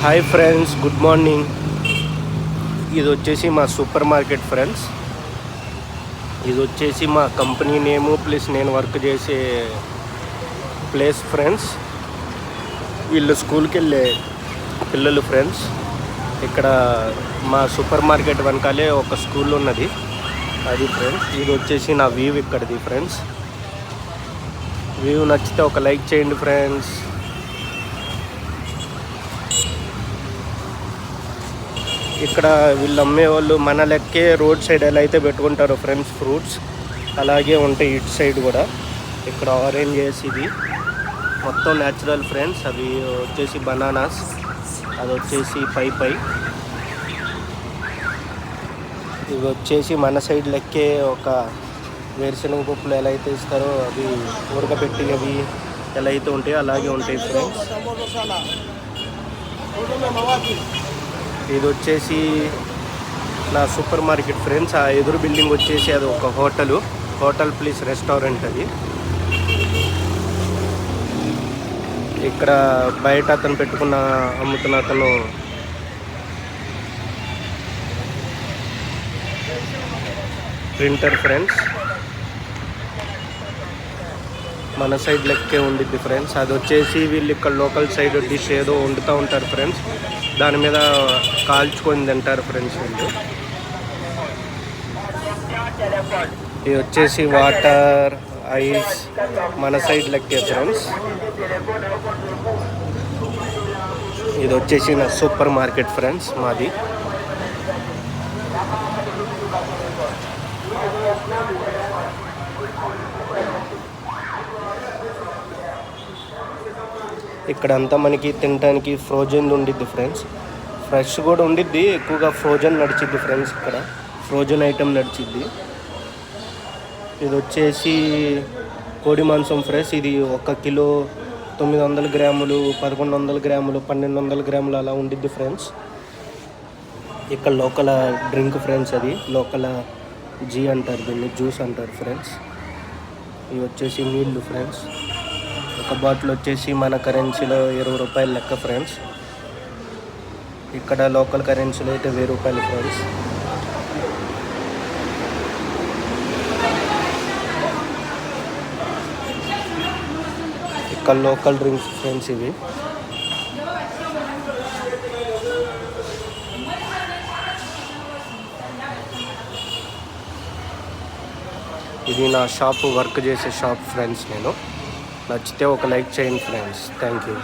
Hi friends, good morning. ఇది వచ్చేసి మా సూపర్ మార్కెట్ ఫ్రెండ్స్. ఇది వచ్చేసి మా కంపెనీ నేము ప్లస్ నేను వర్క్ చేసే ప్లేస్ ఫ్రెండ్స్. వీళ్ళు స్కూల్కి వెళ్ళే పిల్లలు ఫ్రెండ్స్. ఇక్కడ మా సూపర్ మార్కెట్ వెనకాలే ఒక స్కూల్ ఉన్నది, అది ఫ్రెండ్స్. ఇది వచ్చేసి నా వ్యూ ఇక్కడిది ఫ్రెండ్స్. వ్యూ నచ్చితే ఒక లైక్ చేయండి ఫ్రెండ్స్. ఇక్కడ వీళ్ళు అమ్మేవాళ్ళు మన లెక్కే రోడ్ సైడ్ ఎలా అయితే పెట్టుకుంటారో ఫ్రెండ్స్ ఫ్రూట్స్, అలాగే ఉంటాయి ఇటు సైడ్ కూడా. ఇక్కడ ఆరెంజెస్, ఇది మొత్తం న్యాచురల్ ఫ్రెండ్స్. అవి వచ్చేసి బనానాస్, అది వచ్చేసి పై ఇవి వచ్చేసి మన సైడ్ లెక్కే ఒక వేరుశనగ పప్పులు ఎలా అయితే ఇస్తారో అవి ఉడకబెట్టినవి ఎలా అయితే ఉంటాయో అలాగే ఉంటాయి ఫ్రెండ్స్. ఇది వచ్చేసి నా సూపర్ మార్కెట్ ఫ్రెండ్స్. ఆ ఎదురు బిల్డింగ్ వచ్చేసి అది ఒక హోటల్ ప్లస్ రెస్టారెంట్. అది ఇక్కడ బయట అతను అమ్ముతున్న అతను ప్రింటర్ ఫ్రెండ్స్. మన సైడ్ లెక్కే ఉండిద్ది ఫ్రెండ్స్. అది వచ్చేసి వీళ్ళు ఇక్కడ లోకల్ సైడ్ డిష్ ఏదో వండుతూ ఉంటారు ఫ్రెండ్స్, దాని మీద కాల్చుకొని తింటారు ఫ్రెండ్స్ వీళ్ళు. ఇది వచ్చేసి వాటర్, ఐస్, మన సైడ్ లెక్కే ఫ్రెండ్స్. ఇది వచ్చేసి నా సూపర్ మార్కెట్ ఫ్రెండ్స్ మాది. ఇక్కడ అంతా మనకి తినడానికి ఫ్రోజన్ ఉండిద్ది ఫ్రెండ్స్. ఫ్రెష్ కూడా ఉండిద్ది, ఎక్కువగా ఫ్రోజన్ నడిచిద్ది ఫ్రెండ్స్. ఇక్కడ ఫ్రోజన్ ఐటెం నడిచిద్ది. ఇది వచ్చేసి కోడి మాంసం ఫ్రెండ్స్. ఇది 1 కిలో 900 గ్రాములు, 1100 గ్రాములు, 1200 గ్రాములు అలా ఉండిద్ది ఫ్రెండ్స్. ఇక్కడ లోకల్ డ్రింక్ ఫ్రెండ్స్. అది లోకల్ జీ అంటారు, దీన్ని జ్యూస్ అంటారు ఫ్రెండ్స్. ఇవి వచ్చేసి నీళ్ళు ఫ్రెండ్స్. ఒక బాటిల్ వచ్చేసి మన కరెన్సీలో 20 రూపాయలు లెక్క ఫ్రెండ్స్. ఇక్కడ లోకల్ కరెన్సీలో అయితే 1000 రూపాయలు ఫ్రెండ్స్. ఇక్కడ లోకల్ డ్రింక్స్ ఫ్రెండ్స్ ఇవి. ఇది నా షాపు, వర్క్ చేసే షాప్ ఫ్రెండ్స్. నేను నచ్చితే ఒక లైక్ చేయండి ఫ్రెండ్స్. Thank you.